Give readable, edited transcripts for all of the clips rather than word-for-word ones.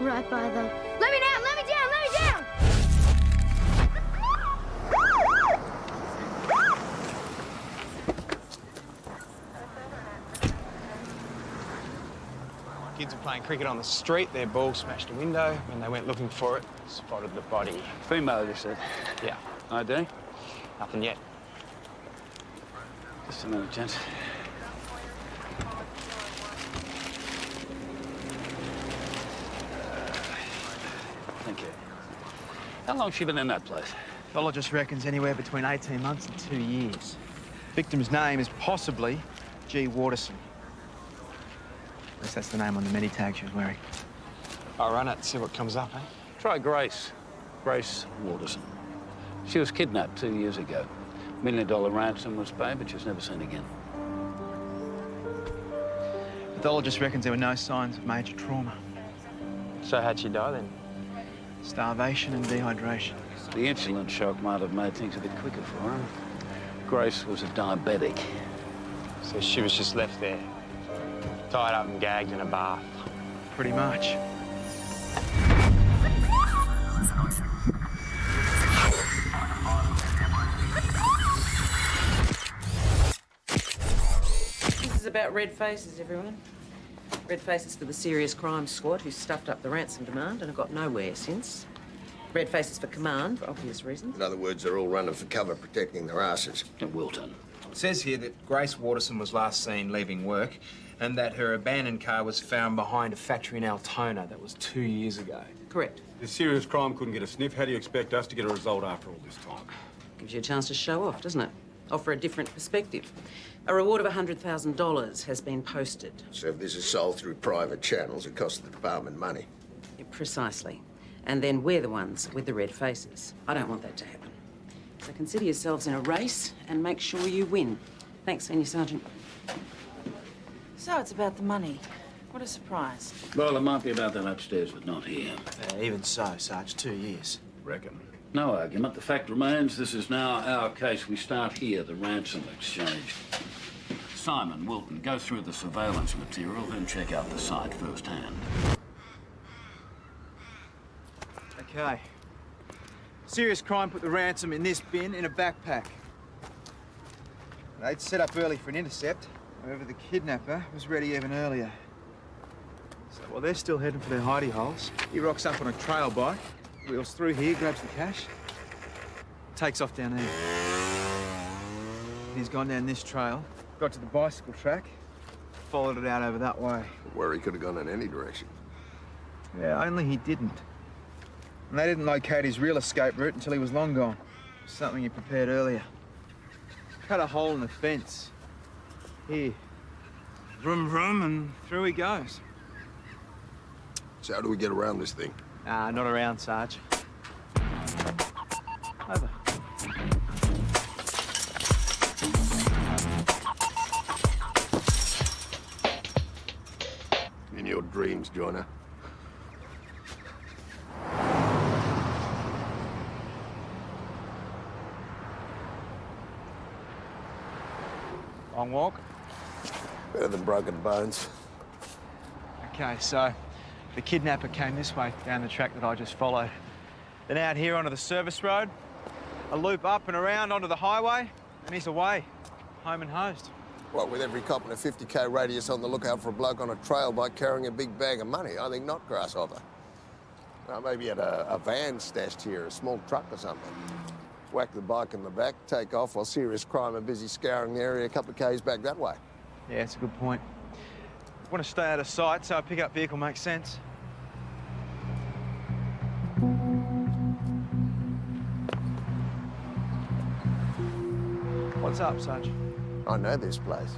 Right by the... Let me down! Let me down! Let me down! Kids were playing cricket on the street. Their ball smashed a window. When they went looking for it, spotted the body. Female, you said? Yeah. ID? Nothing yet. Just a minute, gents. Thank you. How long's she been in that place? Pathologist reckons anywhere between 18 months and 2 years. Victim's name is possibly G. Waterson. At least that's the name on the medi tag she was wearing. I'll run it, see what comes up, eh? Try Grace. Grace Waterson. She was kidnapped 2 years ago. $1 million ransom was paid, but she was never seen again. Pathologist reckons there were no signs of major trauma. So how'd she die then? Starvation and dehydration. The insulin shock might have made things a bit quicker for her. Grace was a diabetic. So she was just left there, tied up and gagged in a bath? Pretty much. This is about red faces, everyone. Red faces for the serious crime squad who stuffed up the ransom demand and have got nowhere since. Red faces for command, for obvious reasons. In other words, they're all running for cover, protecting their asses. At Wilton. It says here that Grace Waterson was last seen leaving work and that her abandoned car was found behind a factory in Altona. That was 2 years ago. Correct. The serious crime couldn't get a sniff. How do you expect us to get a result after all this time? Gives you a chance to show off, doesn't it? Offer a different perspective. A reward of $100,000 has been posted. So if this is sold through private channels, it costs the department money. Yeah, precisely. And then we're the ones with the red faces. I don't want that to happen. So consider yourselves in a race and make sure you win. Thanks, Senior Sergeant. So it's about the money. What a surprise. Well, it might be about that upstairs, but not here. Even so, Sarge, 2 years. Reckon. No argument. The fact remains this is now our case. We start here, the ransom exchange. Simon, Wilton, go through the surveillance material, then check out the site firsthand. Okay. Serious crime put the ransom in this bin in a backpack. They'd set up early for an intercept. However, the kidnapper was ready even earlier. So while they're still heading for their hidey holes, he rocks up on a trail bike, wheels through here, grabs the cash, takes off down there. And he's gone down this trail, got to the bicycle track, followed it out over that way. Where he could have gone in any direction. Yeah, only he didn't. And they didn't locate his real escape route until he was long gone. Something he prepared earlier. Cut a hole in the fence. Here. Vroom, vroom, and through he goes. So how do we get around this thing? Not around, Sarge. Over. In your dreams, Joiner. Long walk? Better than broken bones. Okay, so the kidnapper came this way down the track that I just followed. Then out here onto the service road, a loop up and around onto the highway, and he's away, home and hosed. What, with every cop in a 50k radius on the lookout for a bloke on a trail bike carrying a big bag of money? I think not, Grasshopper. Well, maybe had a van stashed here, a small truck or something. Whack the bike in the back, take off while serious crime are busy scouring the area a couple of k's back that way. Yeah, it's a good point. I want to stay out of sight, so a pickup vehicle makes sense. What's up, Sarge? I know this place.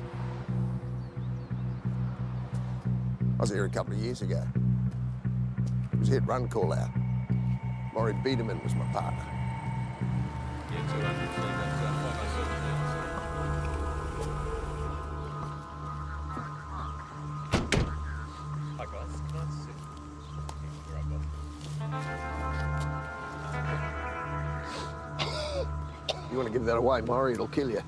I was here a couple of years ago. It was hit-run call-out. Maury Biederman was my partner. You want to give that away, Maury, it'll kill you.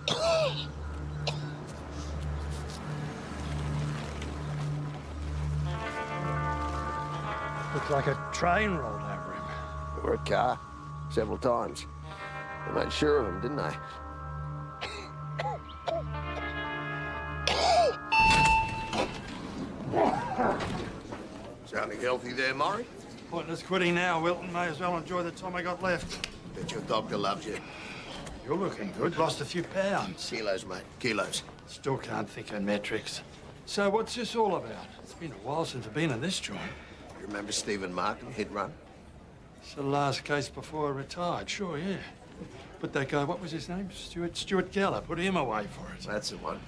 Looked like a train rolled over him. Or a car, several times. They made sure of him, didn't they? Sounding healthy there, Murray? Pointless quitting now, Wilton. May as well enjoy the time I got left. Bet your doctor loves you. You're looking good. Lost a few pounds. Kilos, mate. Kilos. Still can't think in metrics. So what's this all about? It's been a while since I've been in this joint. You remember Stephen Markham, hit run? It's the last case before I retired. Sure, yeah. Put that guy, what was his name? Stuart Geller. Put him away for it. That's the one.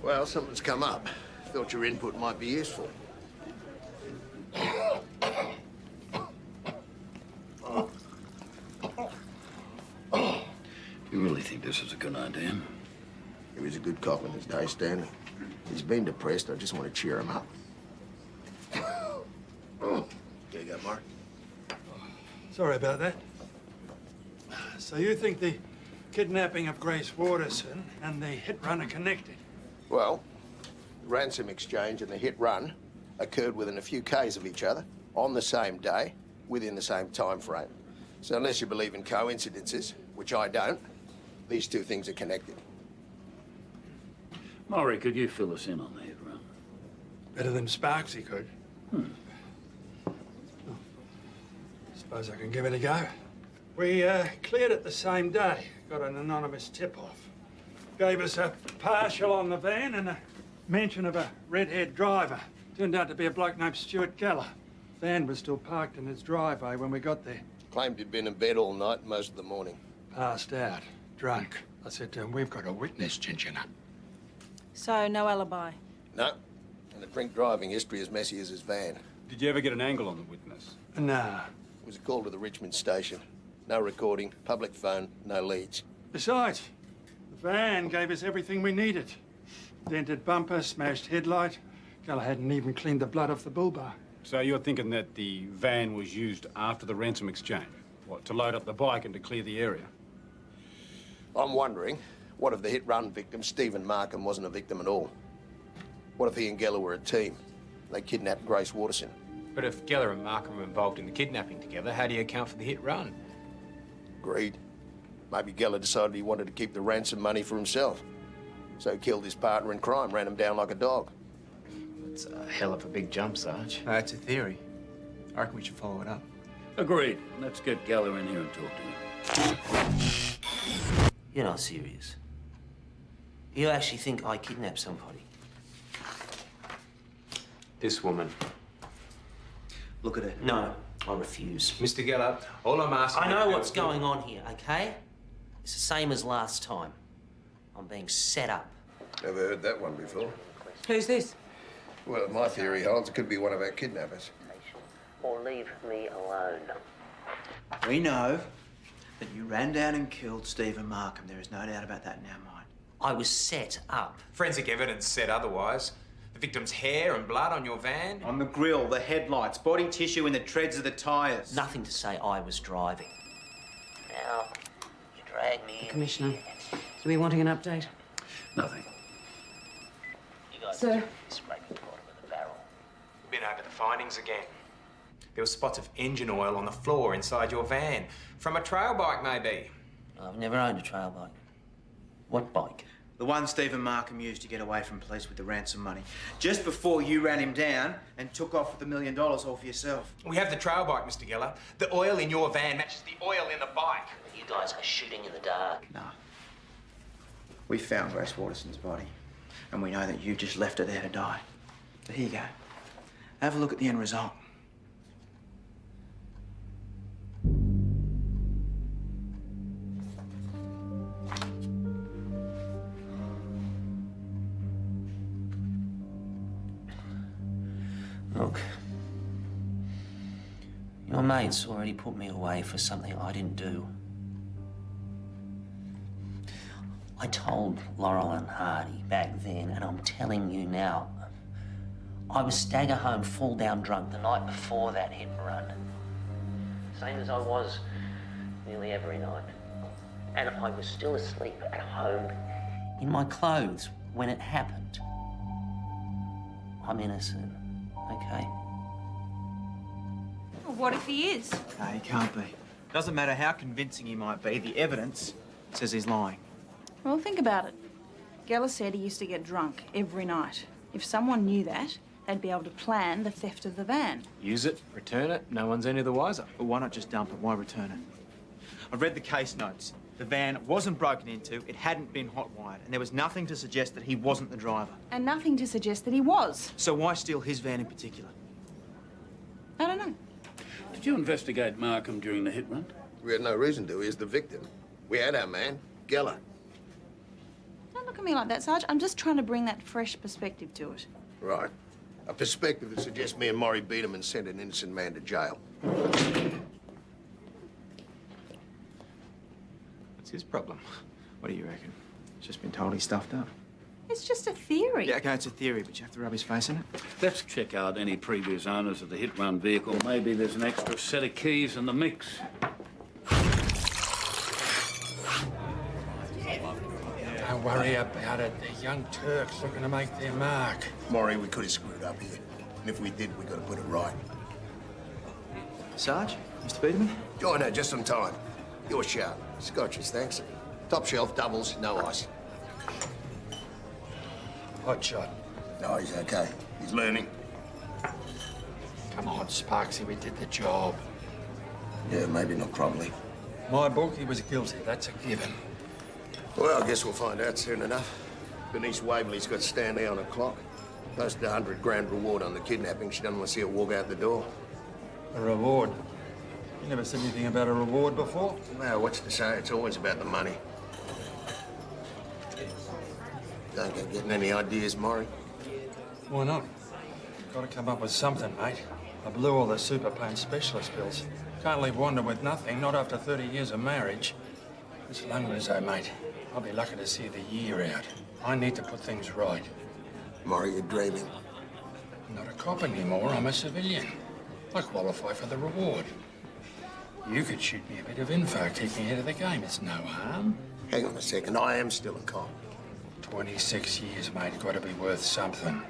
Well, something's come up. Thought your input might be useful. You really think this is a good idea? He was a good cop in his day, Stanley. He's been depressed. I just want to cheer him up. There you go, Mark. Sorry about that. So you think the kidnapping of Grace Waterson and the hit run are connected? Well, the ransom exchange and the hit run occurred within a few k's of each other on the same day, within the same time frame. So unless you believe in coincidences, which I don't, these two things are connected. Maury, could you fill us in on the hit run? Better than Sparkes, he could. Suppose I can give it a go. We cleared it the same day. Got an anonymous tip-off. Gave us a partial on the van and a mention of a red-haired driver. Turned out to be a bloke named Stuart Geller. Van was still parked in his driveway when we got there. Claimed he'd been in bed all night, most of the morning. Passed out, drunk. I said to him, we've got a witness, Chinchina. So, no alibi? No. And a drink driving history as messy as his van. Did you ever get an angle on the witness? Nah. It was a call to the Richmond station. No recording, public phone, no leads. Besides, the van gave us everything we needed. Dented bumper, smashed headlight. Geller hadn't even cleaned the blood off the bull bar. So you're thinking that the van was used after the ransom exchange? What, to load up the bike and to clear the area? I'm wondering, what if the hit-run victim, Stephen Markham, wasn't a victim at all? What if he and Geller were a team? They kidnapped Grace Waterson. But if Geller and Markham were involved in the kidnapping together, how do you account for the hit run? Greed. Maybe Geller decided he wanted to keep the ransom money for himself. So he killed his partner in crime, ran him down like a dog. It's a hell of a big jump, Sarge. That's a theory. I reckon we should follow it up. Agreed. Let's get Geller in here and talk to him. You're not serious. You actually think I kidnapped somebody? This woman. Look at her. No, I refuse. Mr. Geller, all I'm asking... I know what's going on here, okay? It's the same as last time. I'm being set up. Never heard that one before. Who's this? Well, my theory holds it could be one of our kidnappers. Or leave me alone. We know that you ran down and killed Stephen Markham. There is no doubt about that in our mind. I was set up. Forensic evidence said otherwise. The victim's hair and blood on your van. On the grille, the headlights, body tissue in the treads of the tyres. Nothing to say I was driving. Now, you drag me in. Commissioner, are we wanting an update? Nothing. You guys Sir? scraping the bottom of the barrel. Been over the findings again. There were spots of engine oil on the floor inside your van. From a trail bike, maybe. I've never owned a trail bike. What bike? The one Stephen Markham used to get away from police with the ransom money. Just before you ran him down and took off with $1 million all for yourself. We have the trail bike, Mr. Geller. The oil in your van matches the oil in the bike. You guys are shooting in the dark. No. We found Grace Waterson's body, and we know that you just left her there to die. So here you go. Have a look at the end result. Look, your mate's already put me away for something I didn't do. I told Laurel and Hardy back then, and I'm telling you now, I was stagger home full down drunk the night before that hit and run. Same as I was nearly every night. And I was still asleep at home in my clothes when it happened. I'm innocent, okay? what if he is? No, he can't be. Doesn't matter how convincing he might be, the evidence says he's lying. Well, think about it. Geller said he used to get drunk every night. If someone knew that, they'd be able to plan the theft of the van. Use it, return it, no one's any the wiser. But why not just dump it? Why return it? I've read the case notes. The van wasn't broken into, it hadn't been hot-wired, and there was nothing to suggest that he wasn't the driver. And nothing to suggest that he was. So why steal his van in particular? I don't know. Did you investigate Markham during the hit run? We had no reason to. He's the victim. We had our man, Geller. Don't look at me like that, Sarge. I'm just trying to bring that fresh perspective to it. Right. A perspective that suggests me and Maury beat him and sent an innocent man to jail. What's his problem? What do you reckon? He's just been told he's stuffed up. It's just a theory. Yeah, okay, it's a theory, but you have to rub his face in it. Let's check out any previous owners of the hit-run vehicle. Maybe there's an extra set of keys in the mix. Don't worry about it. They're young Turks looking to make their mark. Maury, we could have screwed up here. And if we did, we got to put it right. Sarge, Mr. Peterman? Join her just some time. You're sharp. Scotches, thanks. Top shelf, doubles, no ice. Hot shot. No, he's okay. He's learning. Come on, Sparksy, we did the job. Yeah, maybe not probably. My book, he was guilty. That's a given. Well, I guess we'll find out soon enough. Bernice Waverley's got Stanley on a clock. Posted a $100 grand reward on the kidnapping. She doesn't want to see her walk out the door. A reward? You never said anything about a reward before? Well, what's to say? It's always about the money. Don't go getting any ideas, Maury. Why not? Got to come up with something, mate. I blew all the super plan specialist bills. Can't leave Wanda with nothing, not after 30 years of marriage. It's Londoners, though, mate. I'll be lucky to see the year out. I need to put things right. Maury, you're dreaming. I'm not a cop anymore, I'm a civilian. I qualify for the reward. You could shoot me a bit of info, keep me ahead of the game. It's no harm. Hang on a second. I am still a cop. 26 years, mate. Got to be worth something.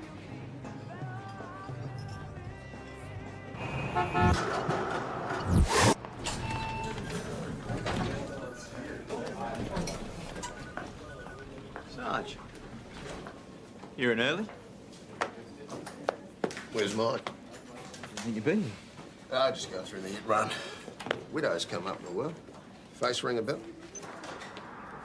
Sarge, you're in early? Where's mine? Where think you've been? I'll just go through the hit run. Widows come up in the world. Face ring a bell?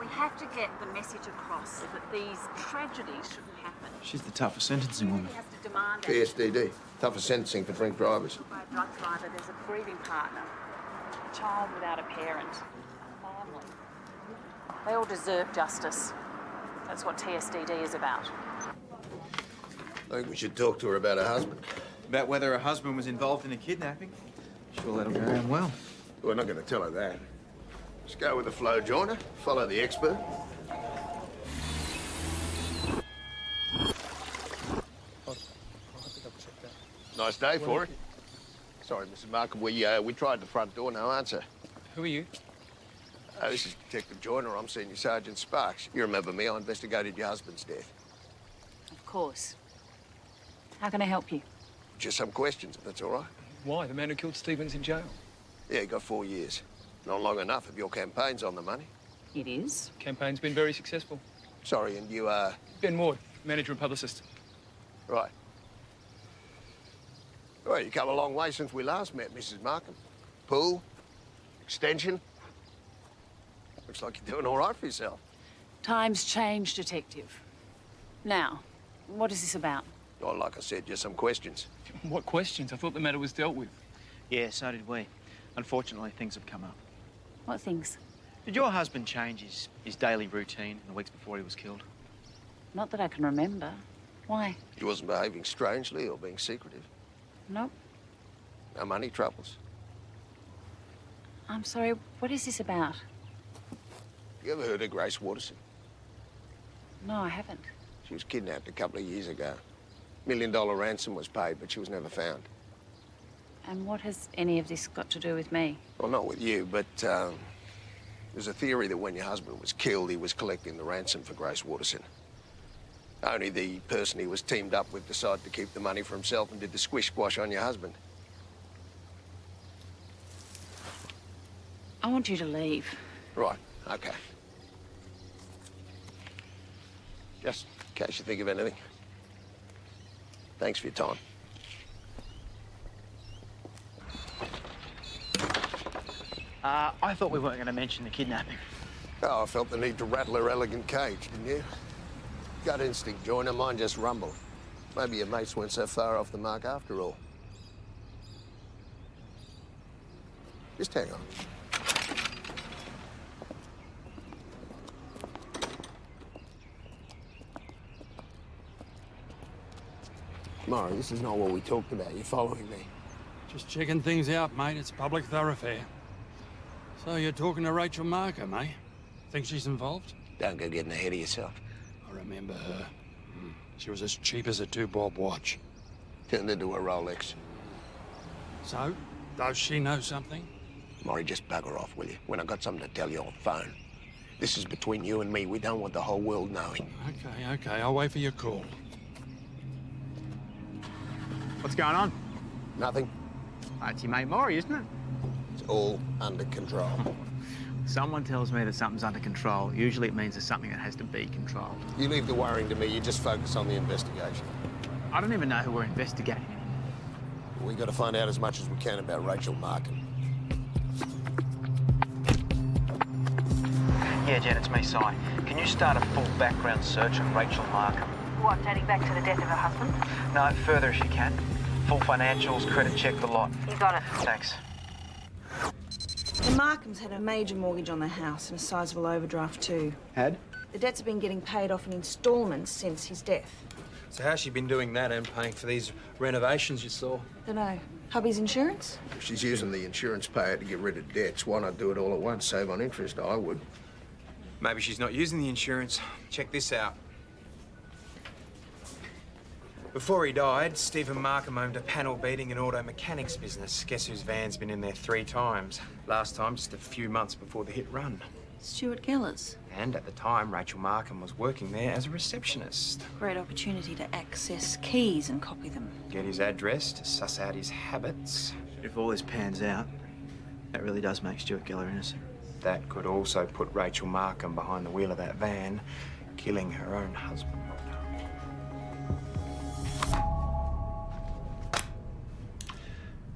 We have to get the message across that these tragedies shouldn't happen. She's the toughest sentencing woman. We have to demand PSDD. Tougher sentencing for drink drivers. by a drug driver. There's a grieving partner, a child without a parent, a family. They all deserve justice. That's what TSDD is about. I think we should talk to her about her husband. About whether her husband was involved in a kidnapping. Sure, that'll go down well. We're not going to tell her that. Just go with the flow, joiner. Follow the expert. Nice day for it. Sorry, Mrs. Markham. We tried the front door, no answer. Who are you? This is Detective Joyner. I'm Senior Sergeant Sparkes. You remember me? I investigated your husband's death. Of course. How can I help you? Just some questions, if that's all right. Why? The man who killed Stephen's in jail. Yeah, he got 4 years. Not long enough if your campaign's on the money. It is. Campaign's been very successful. Sorry, and you are... Ben Ward, manager and publicist. Right. Well, you come a long way since we last met, Mrs. Markham. Pool, extension. Looks like you're doing all right for yourself. Times change, Detective. Now, what is this about? Well, like I said, just some questions. What questions? I thought the matter was dealt with. Yeah, so did we. Unfortunately, things have come up. What things? Did your husband change his daily routine in the weeks before he was killed? Not that I can remember. Why? He wasn't behaving strangely or being secretive. Nope. No money troubles. I'm sorry, what is this about? You ever heard of Grace Waterson? No, I haven't. She was kidnapped a couple of years ago. $1 million ransom was paid, but she was never found. And what has any of this got to do with me? Well, not with you, but there's a theory that when your husband was killed, he was collecting the ransom for Grace Waterson. Only the person he was teamed up with decided to keep the money for himself and did the squish-squash on your husband. I want you to leave. Right, okay. Just in case you think of anything. Thanks for your time. I thought we weren't going to mention the kidnapping. Oh, I felt the need to rattle her elegant cage, didn't you? Gut instinct, Joiner, mine just rumbled. Maybe your mates weren't so far off the mark after all. Just hang on. Murray, this is not what we talked about. You're following me. Just checking things out, mate. It's a public thoroughfare. So you're talking to Rachel Markham, eh? Think she's involved? Don't go getting ahead of yourself. I remember her. She was as cheap as a 2-bob watch. Turned into a Rolex. So, does she know something? Murray, just bugger off, will you? When I got something to tell you, I'll phone. This is between you and me. We don't want the whole world knowing. Okay. I'll wait for your call. What's going on? Nothing. It's your mate Maury, isn't it? It's all under control. Someone tells me that something's under control. Usually it means there's something that has to be controlled. You leave the worrying to me. You just focus on the investigation. I don't even know who we're investigating anymore. We got to find out as much as we can about Rachel Markham. Yeah, Jen, it's me, Si. Can you start a full background search of Rachel Markham? What, dating back to the death of her husband? No, further if you can. Full financials, credit check, the lot. You got it. Thanks. The Markhams had a major mortgage on their house and a sizable overdraft too. Had? The debts have been getting paid off in instalments since his death. So how's she been doing that and paying for these renovations you saw? Dunno. Hubby's insurance? If she's using the insurance payer to get rid of debts, why not do it all at once? Save on interest, I would. Maybe she's not using the insurance. Check this out. Before he died, Stephen Markham owned a panel beating and auto mechanics business. Guess whose van's been in there 3 times? Last time, just a few months before the hit run. Stuart Geller's. And at the time, Rachel Markham was working there as a receptionist. Great opportunity to access keys and copy them. Get his address to suss out his habits. If all this pans out, that really does make Stuart Geller innocent. That could also put Rachel Markham behind the wheel of that van, killing her own husband.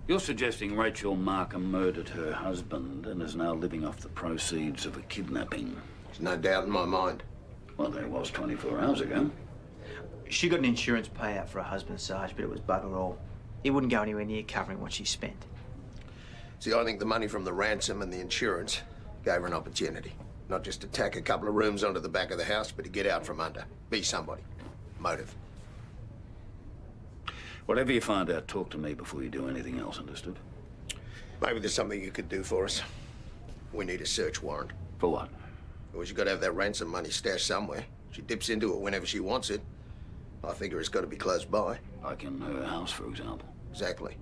You're suggesting Rachel Markham murdered her husband and is now living off the proceeds of a kidnapping? There's no doubt in my mind. Well, there was 24 hours ago. She got an insurance payout for her husband, Sarge, but it was bugger all. He wouldn't go anywhere near covering what she spent. See, I think the money from the ransom and the insurance gave her an opportunity. Not just to tack a couple of rooms onto the back of the house, but to get out from under. Be somebody. Motive. Whatever you find out, talk to me before you do anything else, understood? Maybe there's something you could do for us. We need a search warrant. For what? Well, she's got to have that ransom money stashed somewhere. She dips into it whenever she wants it. I figure it's got to be close by. Like in her house, for example. Exactly.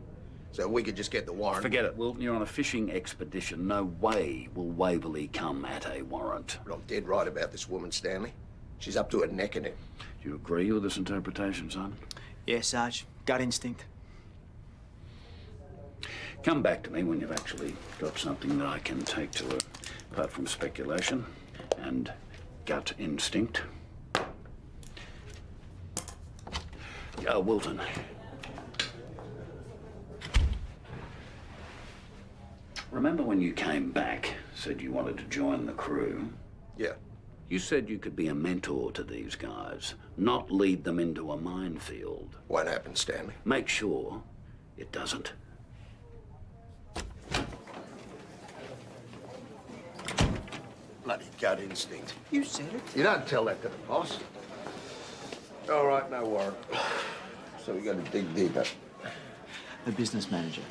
So if we could just get the warrant... Forget it, Wilton. You're on a fishing expedition. No way will Waverley come at a warrant. But I'm dead right about this woman, Stanley. She's up to her neck in it. Do you agree with this interpretation, son? Yeah, Sarge. Gut instinct. Come back to me when you've actually got something that I can take to her, apart from speculation and gut instinct. Wilton. Remember when you came back, said you wanted to join the crew? Yeah. You said you could be a mentor to these guys, not lead them into a minefield. What happened, Stanley? Make sure it doesn't. Bloody gut instinct. You said it. You don't tell that to the boss. All right, no warrant. So we got to dig deeper. The business manager.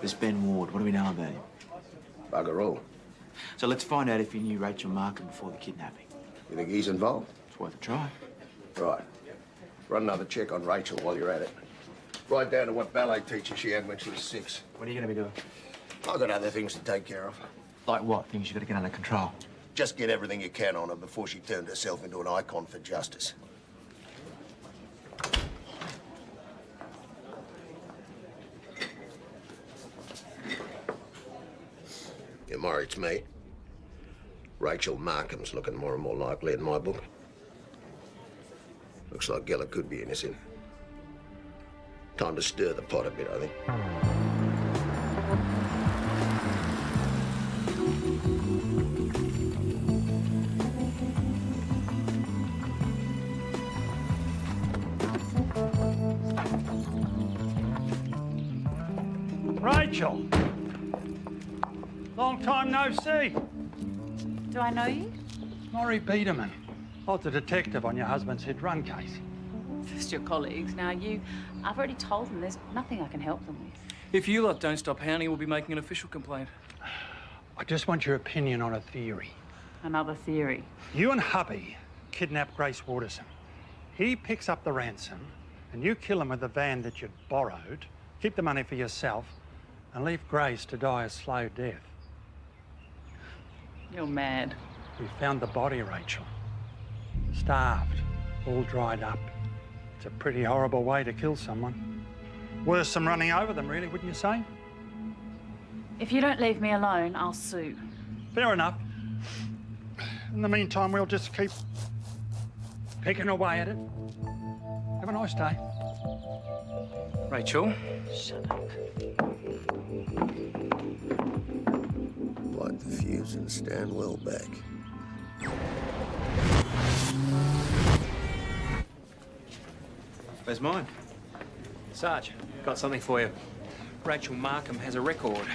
This Ben Ward. What do we know about him? Bugger all. So let's find out if he knew Rachel Markham before the kidnapping. You think he's involved? It's worth a try. Right. Run another check on Rachel while you're at it. Right down to what ballet teacher she had when she was 6. What are you going to be doing? I've got other things to take care of. Like what? Things you got to get under control. Just get everything you can on her before she turned herself into an icon for justice. Yeah, Murray, it's me. Rachel Markham's looking more and more likely in my book. Looks like Geller could be innocent. Time to stir the pot a bit, I think. Rachel! Long time no see. Do I know you? Maury Biederman. I was the detective on your husband's hit-run case. Just your colleagues. Now, I've already told them there's nothing I can help them with. If you lot don't stop hounding, we'll be making an official complaint. I just want your opinion on a theory. Another theory. You and hubby kidnap Grace Waterson. He picks up the ransom, and you kill him with the van that you'd borrowed, keep the money for yourself, and leave Grace to die a slow death. You're mad. We found the body, Rachel. Starved, all dried up. It's a pretty horrible way to kill someone. Worse than running over them, really, wouldn't you say? If you don't leave me alone, I'll sue. Fair enough. In the meantime, we'll just keep picking away at it. Have a nice day. Rachel? Shut up. Light the fuse and stand well back. Where's mine? Sarge, got something for you. Rachel Markham has a record.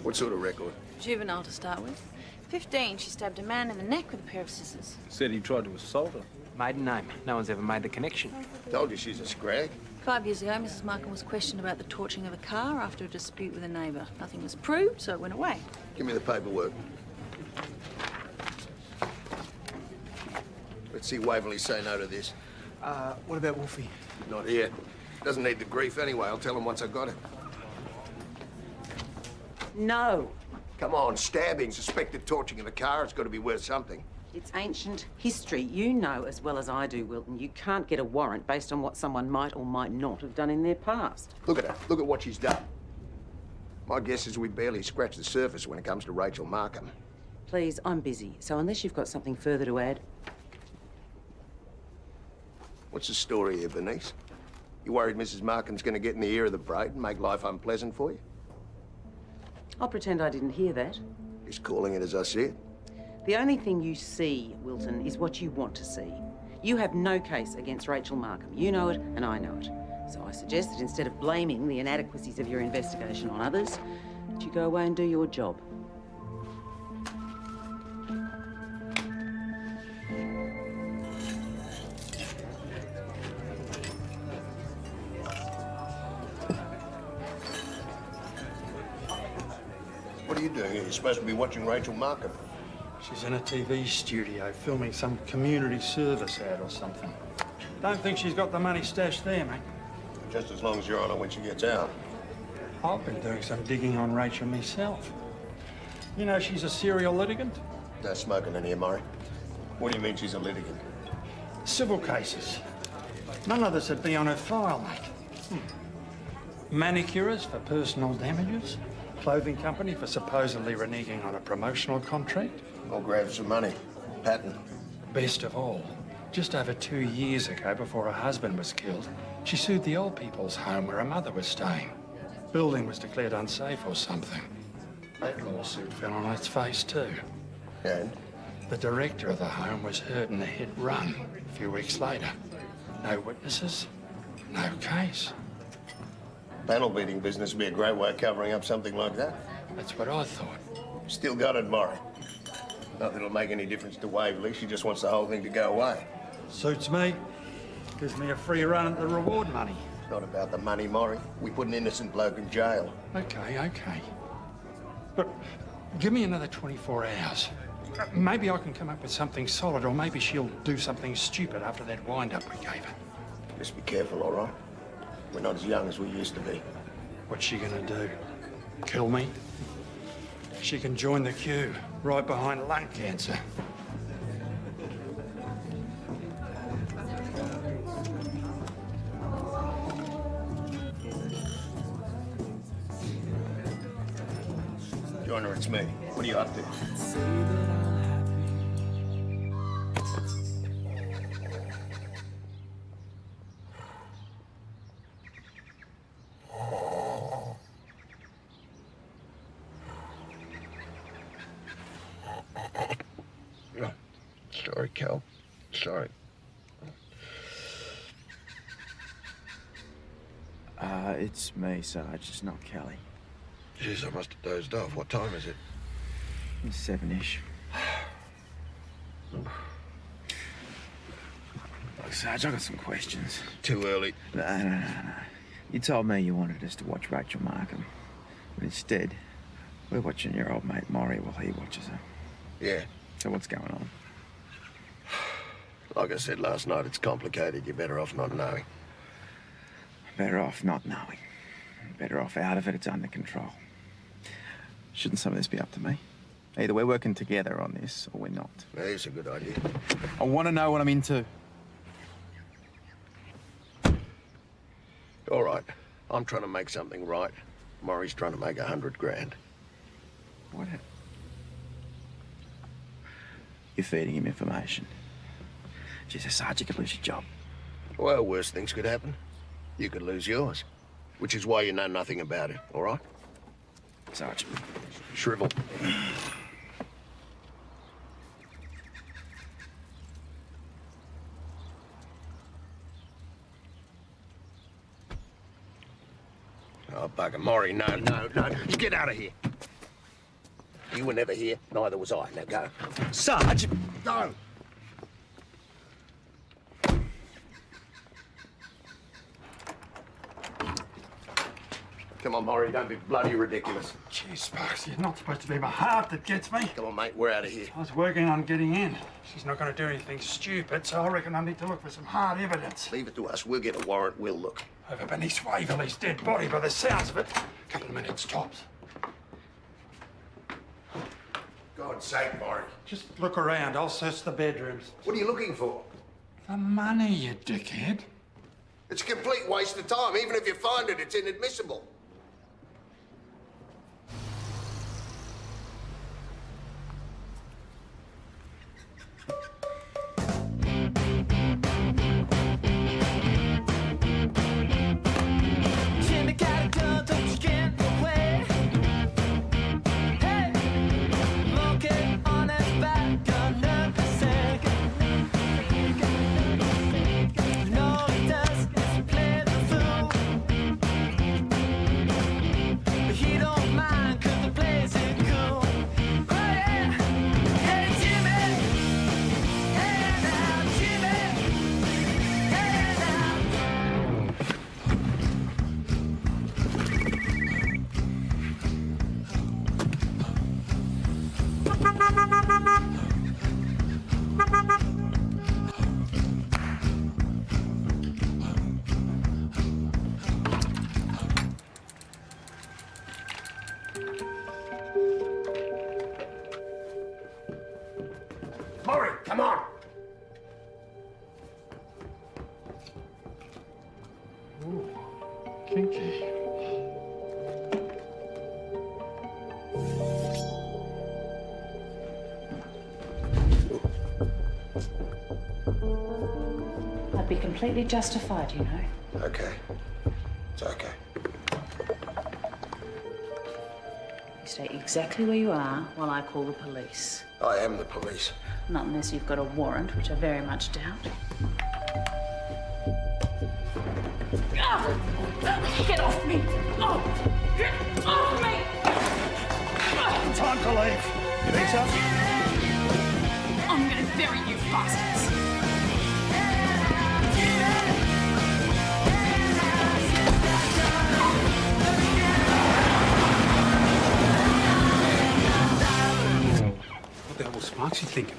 What sort of record? Juvenile to start with. 15, she stabbed a man in the neck with a pair of scissors. Said he tried to assault her. Maiden name. No one's ever made the connection. Told you she's a scrag. 5 years ago, Mrs. Markham was questioned about the torching of a car after a dispute with a neighbour. Nothing was proved, so it went away. Give me the paperwork. Let's see Waverley say no to this. What about Wolfie? Not here. Doesn't need the grief anyway. I'll tell him once I've got it. No. Come on, stabbing, suspected torching of a car. It's got to be worth something. It's ancient history. You know as well as I do, Wilton, you can't get a warrant based on what someone might or might not have done in their past. Look at her. Look at what she's done. My guess is we barely scratched the surface when it comes to Rachel Markham. Please, I'm busy, so unless you've got something further to add... What's the story here, Bernice? You worried Mrs. Markham's going to get in the ear of the braid and make life unpleasant for you? I'll pretend I didn't hear that. Just calling it as I see it. The only thing you see, Wilton, is what you want to see. You have no case against Rachel Markham. You know it, and I know it. So I suggest that instead of blaming the inadequacies of your investigation on others, that you go away and do your job. What are you doing here? You're supposed to be watching Rachel Markham. She's in a TV studio filming some community service ad or something. Don't think she's got the money stashed there, mate. Just as long as you're on her when she gets out. I've been doing some digging on Rachel myself. You know she's a serial litigant? No smoking in here, Murray. What do you mean she's a litigant? Civil cases. None of this would be on her file, mate. Manicurers for personal damages. Clothing company for supposedly reneging on a promotional contract. I'll grab some money. Pattern. Best of all, just over 2 years ago, before her husband was killed, she sued the old people's home where her mother was staying. Building was declared unsafe or something. That lawsuit fell on its face too. And? The director of the home was hurt in a hit run a few weeks later. No witnesses, no case. Panel beating business would be a great way of covering up something like that. That's what I thought. Still got it, Murray. Not that it'll make any difference to Waverley. She just wants the whole thing to go away. Suits me. Gives me a free run at the reward money. It's not about the money, Murray. We put an innocent bloke in jail. Okay. But give me another 24 hours. Maybe I can come up with something solid, or maybe she'll do something stupid after that wind-up we gave her. Just be careful, all right? We're not as young as we used to be. What's she gonna do? Kill me? She can join the queue, right behind lung cancer. Join her, it's me. What are you up to? Sorry, Cal. Sorry. It's me, Sarge. It's not Kelly. Jeez, I must have dozed off. What time is it? It's 7-ish. Look, Sarge, I got some questions. Too early. No. You told me you wanted us to watch Rachel Markham. But instead, we're watching your old mate Maury while he watches her. Yeah. So what's going on? Like I said last night, it's complicated. You're better off not knowing. Better off not knowing. Better off out of it. It's under control. Shouldn't some of this be up to me? Either we're working together on this, or we're not. That's a good idea. I want to know what I'm into. All right. I'm trying to make something right. Maury's trying to make 100 grand. What? You're feeding him information. Jesus, Sarge, you could lose your job. Well, worse things could happen. You could lose yours. Which is why you know nothing about it, all right? Sarge. Shrivel. Oh, bugger. Maury, no. Get out of here. You were never here, neither was I. Now go. Sarge! Go! Come on, Maury, don't be bloody ridiculous. Gee, Sparkes, it's not supposed to be my heart that gets me. Come on, mate, we're out of here. I was working on getting in. She's not going to do anything stupid, so I reckon I need to look for some hard evidence. Leave it to us. We'll get a warrant. We'll look. Over beneath Waverley's dead body by the sounds of it. A couple of minutes tops. God's sake, Maury. Just look around. I'll search the bedrooms. What are you looking for? The money, you dickhead. It's a complete waste of time. Even if you find it, it's inadmissible. Maury, come on! Ooh, kinky. I'd be completely justified, you know. Okay. It's okay. You stay exactly where you are while I call the police. I am the police. Not unless you've got a warrant, which I very much doubt. Get off me! Oh! Get off me! Time to leave. You think so? I'm gonna bury you bastards! What the hell was Sparkes thinking?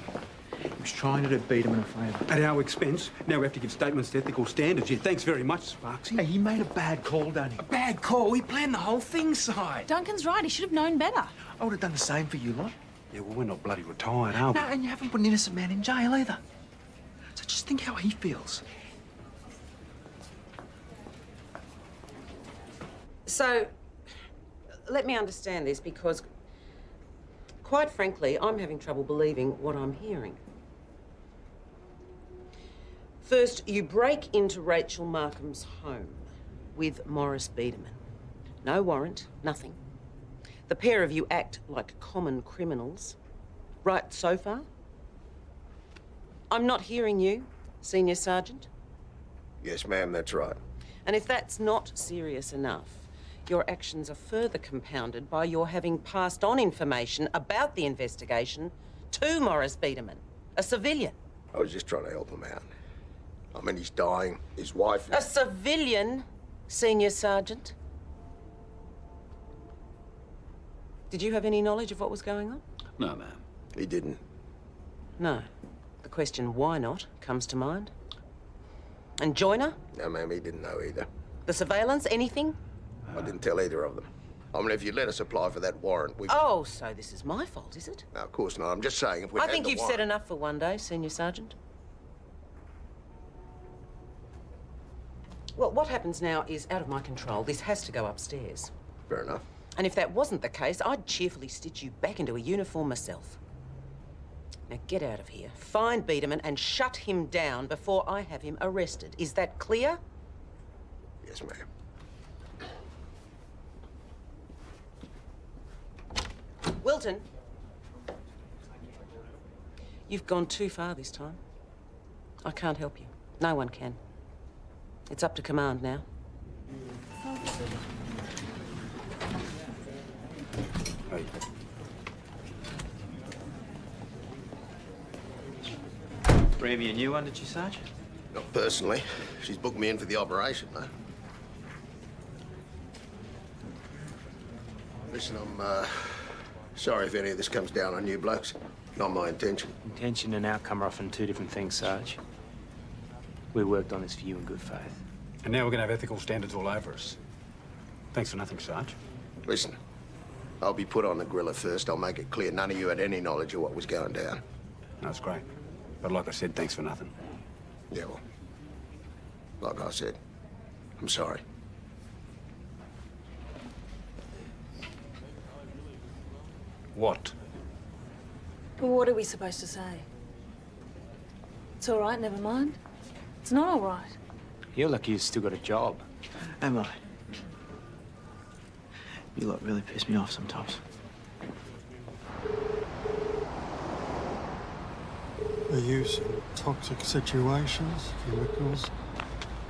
He was trying to beat him in a favour. At our expense. Now we have to give statements to ethical standards. Yeah, thanks very much, Sparkes. Hey, he made a bad call, Danny. A bad call? He planned the whole thing, Side. Duncan's right. He should have known better. I would have done the same for you, lot. Yeah, well, we're not bloody retired, are we? No, and you haven't put an innocent man in jail either. So just think how he feels. So, let me understand this, because quite frankly, I'm having trouble believing what I'm hearing. First, you break into Rachel Markham's home with Morris Biederman. No warrant, nothing. The pair of you act like common criminals. Right so far? I'm not hearing you, Senior Sergeant. Yes, ma'am, that's right. And if that's not serious enough, your actions are further compounded by your having passed on information about the investigation to Morris Biederman, a civilian. I was just trying to help him out. I mean, he's dying. His wife... A civilian, Senior Sergeant? Did you have any knowledge of what was going on? No, ma'am. He didn't. No. The question, why not, comes to mind. And Joyner? No, ma'am, he didn't know either. The surveillance, anything? I didn't tell either of them. I mean, if you let us apply for that warrant, we... Oh, so this is my fault, is it? No, of course not. I'm just saying if we I had think the you've warrant... said enough for one day, Senior Sergeant. Well, what happens now is out of my control. This has to go upstairs. Fair enough. And if that wasn't the case, I'd cheerfully stitch you back into a uniform myself. Now get out of here, find Biederman and shut him down before I have him arrested. Is that clear? Yes, ma'am. Wilton. You've gone too far this time. I can't help you. No one can. It's up to command now. Hey. Bring me a new one, did you, Sarge? Not personally. She's booked me in for the operation, though. Listen, I'm, sorry if any of this comes down on you blokes. Not my intention. Intention and outcome are often two different things, Sarge. We worked on this for you in good faith. And now we're going to have ethical standards all over us. Thanks for nothing, Sarge. Listen, I'll be put on the griller first. I'll make it clear none of you had any knowledge of what was going down. That's great. But like I said, thanks for nothing. Yeah, well, like I said, I'm sorry. What? Well, what are we supposed to say? It's all right, never mind. It's not all right. You're lucky you've still got a job. Am I? You lot really piss me off sometimes. The use in toxic situations, chemicals.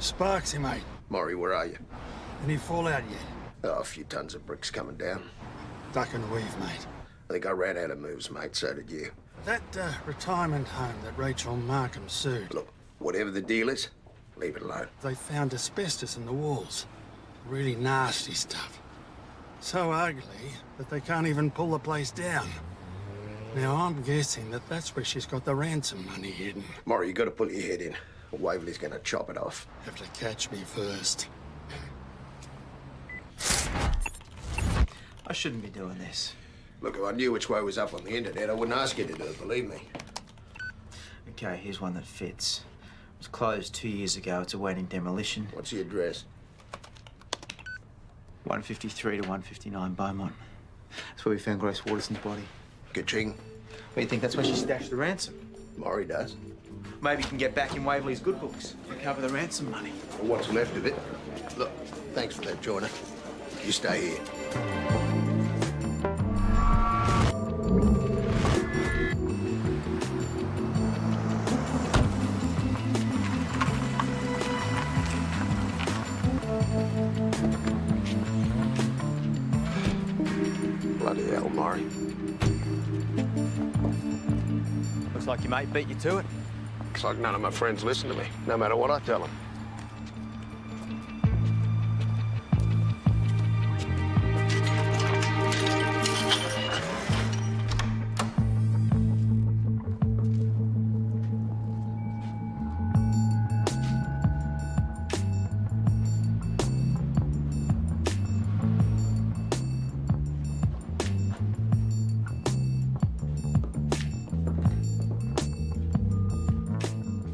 Sparkesy, mate. Maury, where are you? Any fallout yet? Oh, a few tons of bricks coming down. Duck and weave, mate. I think I ran out of moves, mate. So did you. That retirement home that Rachel Markham sued. Look, whatever the deal is, leave it alone. They found asbestos in the walls. Really nasty stuff. So ugly that they can't even pull the place down. Now, I'm guessing that that's where she's got the ransom money hidden. Maury, you got to pull your head in. Waverley's going to chop it off. Have to catch me first. I shouldn't be doing this. Look, if I knew which way was up on the internet, I wouldn't ask you to do it, believe me. Okay, here's one that fits. It was closed 2 years ago. It's awaiting demolition. What's the address? 153 to 159 Beaumont. That's where we found Grace Waterson's body. Ka-ching. What do you think? That's where she stashed the ransom? Maury does. Maybe you can get back in Waverley's good books to cover the ransom money. Or what's left of it. Look, thanks for that, Joyner. You stay here. Bloody hell, Maury. Looks like your mate beat you to it. Looks like none of my friends listen to me, no matter what I tell them.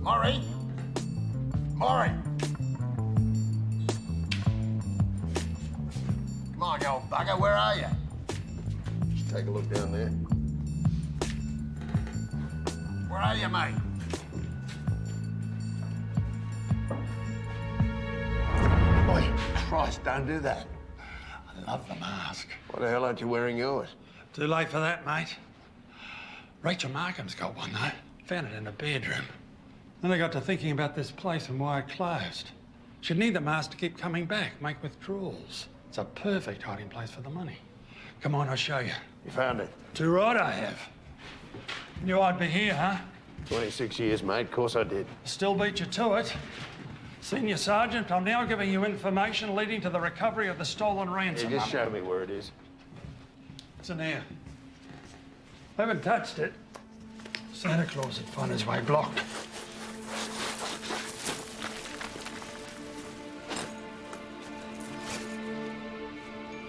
Maury! Maury! Come on, you old bugger, where are you? Just take a look down there. Where are you, mate? Oi, Christ, don't do that. I love the mask. Why the hell aren't you wearing yours? Too late for that, mate. Rachel Markham's got one, though. Found it in her bedroom. Then I got to thinking about this place and why it closed. She'd need the mask to keep coming back, make withdrawals. It's a perfect hiding place for the money. Come on, I'll show you. You found it? Too right I have. Knew I'd be here, huh? 26 years, mate. Of course I did. Still beat you to it. Senior Sergeant, I'm now giving you information leading to the recovery of the stolen ransom. Yeah, just show me where it is. It's in here. Haven't touched it. Santa Claus had found his way blocked.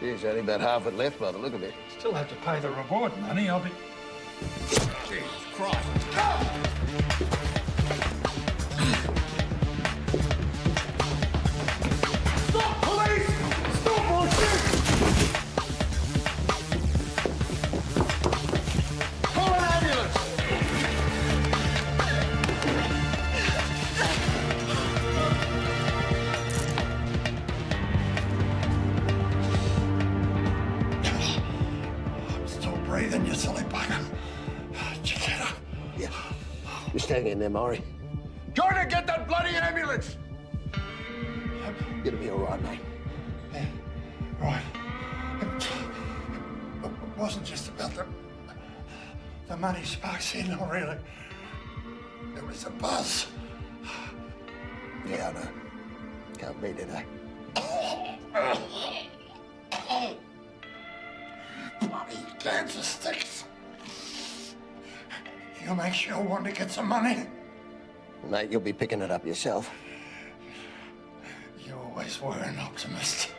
There's only about half it left by the look of it. Still have to pay the reward money. I'll be... Jesus Christ. Stop, police! Stop or shoot! Call an ambulance! I'm still breathing, you silly bugger. Chiquita. Yeah. Just hang in there, Maury. Try to get that bloody ambulance! You're gonna be all right, mate. Yeah, right. It wasn't just about the money Sparkes here, not really. It was the buzz. Yeah, I know. Can't beat it, eh? Bloody cancer sticks. You make sure one to get some money. Mate, you'll be picking it up yourself. You always were an optimist.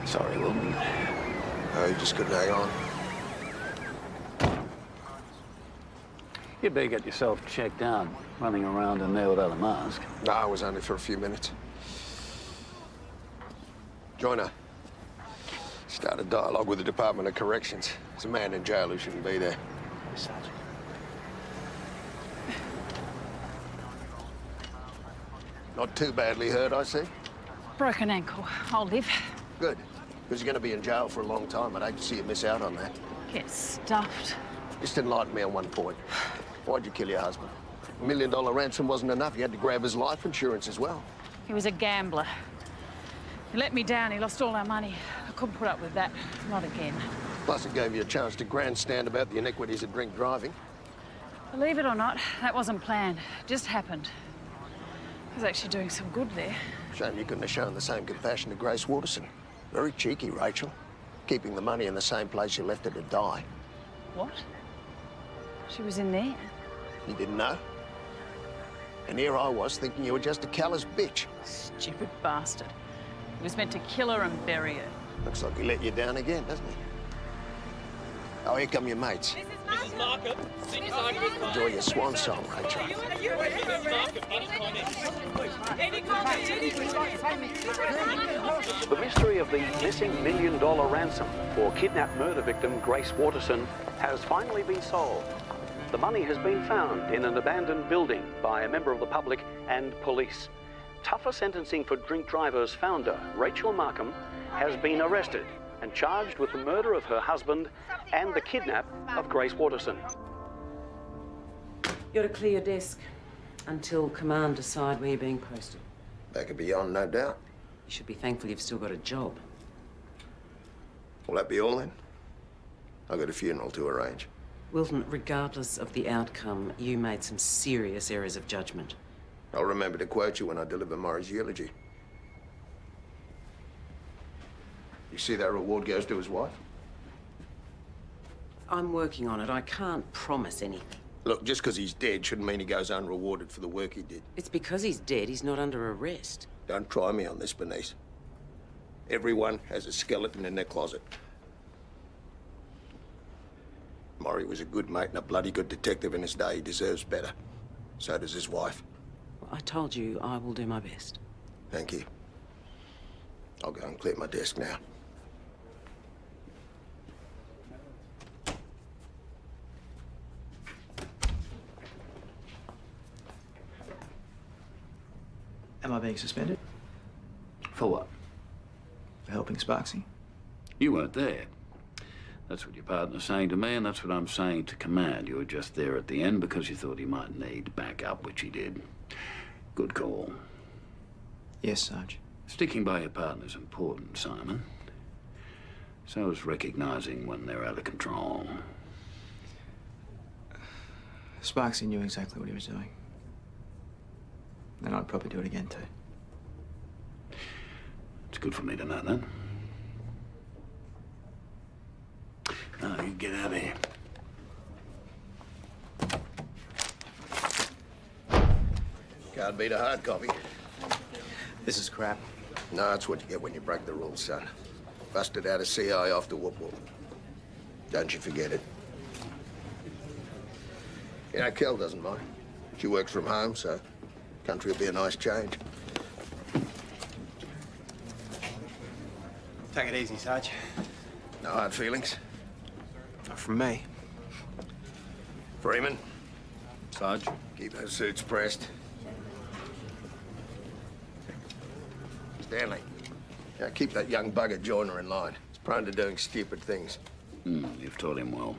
Sorry, Wilton. Oh, you just couldn't hang on. You'd better get yourself checked out, running around in there without a mask. No, it was only for a few minutes. Joiner. Start a dialogue with the Department of Corrections. There's a man in jail who shouldn't be there. Yes, Sergeant. Not too badly hurt, I see. Broken ankle. I'll live. Good. Because you're going to be in jail for a long time. I'd hate to see you miss out on that. Get stuffed. Just enlighten me on one point. Why'd you kill your husband? $1 million ransom wasn't enough. You had to grab his life insurance as well. He was a gambler. He let me down. He lost all our money. I couldn't put up with that. Not again. Plus, it gave you a chance to grandstand about the iniquities of drink driving. Believe it or not, that wasn't planned. It just happened. I was actually doing some good there. Shame you couldn't have shown the same compassion to Grace Waterson. Very cheeky, Rachel. Keeping the money in the same place you left her to die. What? She was in there? You didn't know? And here I was thinking you were just a callous bitch. Stupid bastard. He was meant to kill her and bury her. Looks like he let you down again, doesn't he? Oh, here come your mates. Mrs. Markham. Mrs. Markham. Enjoy your swan song, Rachel. Mrs. Markham, any comments? Any comments? The mystery of the missing $1 million ransom for kidnapped murder victim Grace Waterson has finally been solved. The money has been found in an abandoned building by a member of the public and police. Tougher sentencing for drink drivers founder Rachel Markham has been arrested and charged with the murder of her husband and the kidnap of Grace Waterson. You're to clear your desk until command decide where you're being posted. Back and beyond, no doubt. You should be thankful you've still got a job. Will that be all then? I've got a funeral to arrange. Wilton, regardless of the outcome, you made some serious errors of judgment. I'll remember to quote you when I deliver Murray's eulogy. You see that reward goes to his wife? I'm working on it. I can't promise anything. Look, just because he's dead shouldn't mean he goes unrewarded for the work he did. It's because he's dead he's not under arrest. Don't try me on this, Bernice. Everyone has a skeleton in their closet. Maury was a good mate and a bloody good detective in his day. He deserves better. So does his wife. Well, I told you I will do my best. Thank you. I'll go and clear my desk now. Am I being suspended? For what? For helping Sparksy? You weren't there. That's what your partner's saying to me, and that's what I'm saying to Command. You were just there at the end because you thought he might need backup, which he did. Good call. Yes, Sarge. Sticking by your partner's important, Simon. So is recognizing when they're out of control. Sparksy knew exactly what he was doing. And I'd probably do it again, too. It's good for me to know that. Now, you get out of here. Can't beat a hard copy. This is crap. No, that's what you get when you break the rules, son. Busted out of CI after whoop-whoop. Don't you forget it. You know, Kel doesn't mind. She works from home, so country will be a nice change. Take it easy, Sarge. No hard feelings. Not from me. Freeman, Sarge? keep those suits pressed. Stanley, now keep that young bugger Joyner in line. He's prone to doing stupid things. You've taught him well.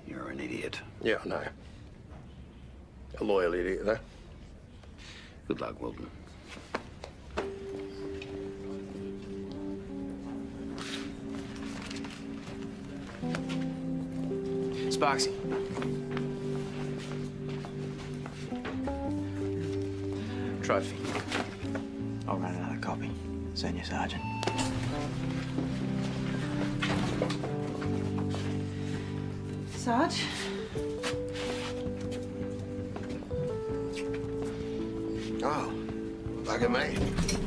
You're an idiot. Yeah, I know. A loyal idiot, though. Good luck, Wilton. Sparksy. Trophy. I'll run another copy. Senior Sergeant. Sarge? Oh, bugger me.